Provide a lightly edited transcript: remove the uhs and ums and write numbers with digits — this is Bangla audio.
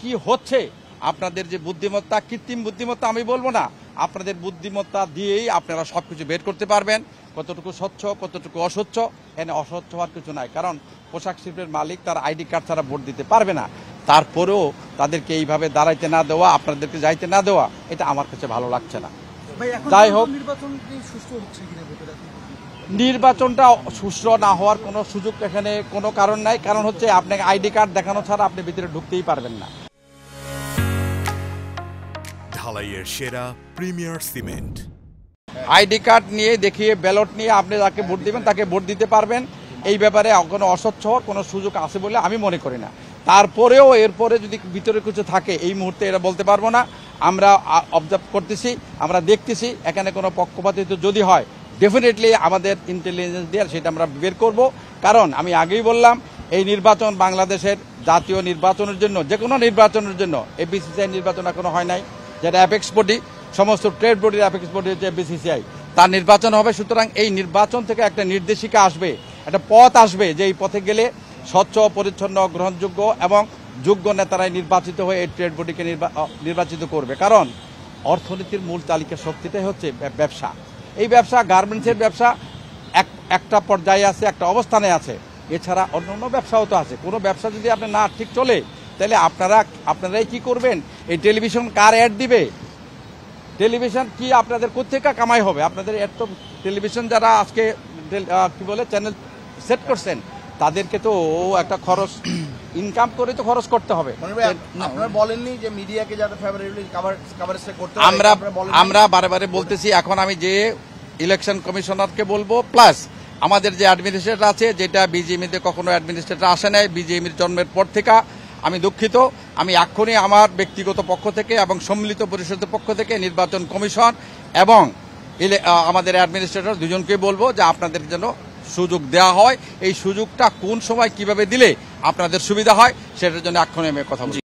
কি হচ্ছে আপনাদের যে বুদ্ধিমত্তা, কৃত্রিম বুদ্ধিমত্তা আমি বলবো না, আপনাদের বুদ্ধিমত্তা দিয়েই আপনারা সবকিছু বের করতে পারবেন, কতটুকু স্বচ্ছ কতটুকু অস্বচ্ছ। এখানে অস্বচ্ছ হওয়ার কিছু নাই, কারণ পোশাক শিল্পের মালিক তার আইডি কার্ড ছাড়া ভোট দিতে পারবে না। তারপরেও তাদেরকে এইভাবে দাঁড়াইতে না দেওয়া, আপনাদেরকে যাইতে না দেওয়া, এটা আমার কাছে ভালো লাগছে না। যাই হোক, নির্বাচনটা সুষ্ঠু না হওয়ার কোনো সুযোগ এখানে কোনো কারণ নাই। কারণ হচ্ছে আপনাকে আইডি কার্ড দেখানো ছাড়া আপনি ভিতরে ঢুকতেই পারবেন না। ঢালাইয়ের সেরা প্রিমিয়ার সিমেন্ট, আইডি কার্ড নিয়ে দেখিয়ে ব্যালট নিয়ে আপনি যাকে ভোট দিবেন তাকে ভোট দিতে পারবেন। এই ব্যাপারে কোনো অস্বচ্ছ হওয়ার কোনো সুযোগ আছে বলে আমি মনে করি না। তারপরেও এরপরে যদি ভিতরে কিছু থাকে এই মুহূর্তে এটা বলতে পারবো না। আমরা অবজার্ভ করতেছি, আমরা দেখতেছি, এখানে কোনো পক্ষপাতিত্ব যদি হয় ডেফিনেটলি আমাদের ইন্টেলিজেন্স দিয়ে সেটা আমরা বের করব। কারণ আমি আগেই বললাম, এই নির্বাচন বাংলাদেশের জাতীয় নির্বাচনের জন্য, যে কোনো নির্বাচনের জন্য, এফবিসিসিআই নির্বাচন এখনো হয় নাই, যেটা অ্যাপেক্স বডি, সমস্ত ট্রেড বডির অ্যাপেক্স বডি হচ্ছে এফবিসিসিআই, তার নির্বাচন হবে। সুতরাং এই নির্বাচন থেকে একটা নির্দেশিকা আসবে, একটা পথ আসবে, যে এই পথে গেলে স্বচ্ছ, পরিচ্ছন্ন, গ্রহণযোগ্য এবং যোগ্য নেতারাই নির্বাচিত হয়ে এই ট্রেড বডিকে নির্বাচিত করবে। কারণ অর্থনীতির মূল তালিকা শক্তিটাই হচ্ছে ব্যবসা। এই ব্যবসা, গার্মেন্টসের ব্যবসা একটা পর্যায়ে আছে, একটা অবস্থানে আছে। এছাড়া অন্য ব্যবসাও তো আছে। কোনো ব্যবসা যদি আপনার না ঠিক চলে, তাহলে আপনারাই কি করবেন? এই টেলিভিশন কার অ্যাড দিবে? টেলিভিশন কি আপনাদের কোথেকে কামাই হবে? আপনাদের এত টেলিভিশন যারা আজকে কি বলে চ্যানেল সেট করছেন, তাদেরকে তো একটা খরচ, ইনকাম করে তো খরচ করতে হবে। আপনারা বলেননি যে মিডিয়াকে যাতে ফেভারিটলি কভারেজটা করতে হবে? আমরা বারে বারে বলতেছি। এখন আমি যে ইলেকশন কমিশনারকে বলবো, প্লাস আমাদের যে অ্যাডমিনিস্ট্রেটর আছে, যেটা বিজিএমইতে কখনো অ্যাডমিনিস্ট্রেটর আসে নাই, বিজিএমইর জন্মের পর থেকে, আমি দুঃখিত। আমি এক্ষুনি আমার ব্যক্তিগত পক্ষ থেকে এবং সম্মিলিত পরিষদের পক্ষ থেকে নির্বাচন কমিশন এবং আমাদের অ্যাডমিনিস্ট্রেটর দুজনকে বলবো যে আপনাদের যেন সুযোগ দেওয়া হয়। এই সুযোগটা কোন সময় কিভাবে দিলে আপনাদের সুবিধা হয়, সেটার জন্য এক্ষুনি আমি কথা বলছি।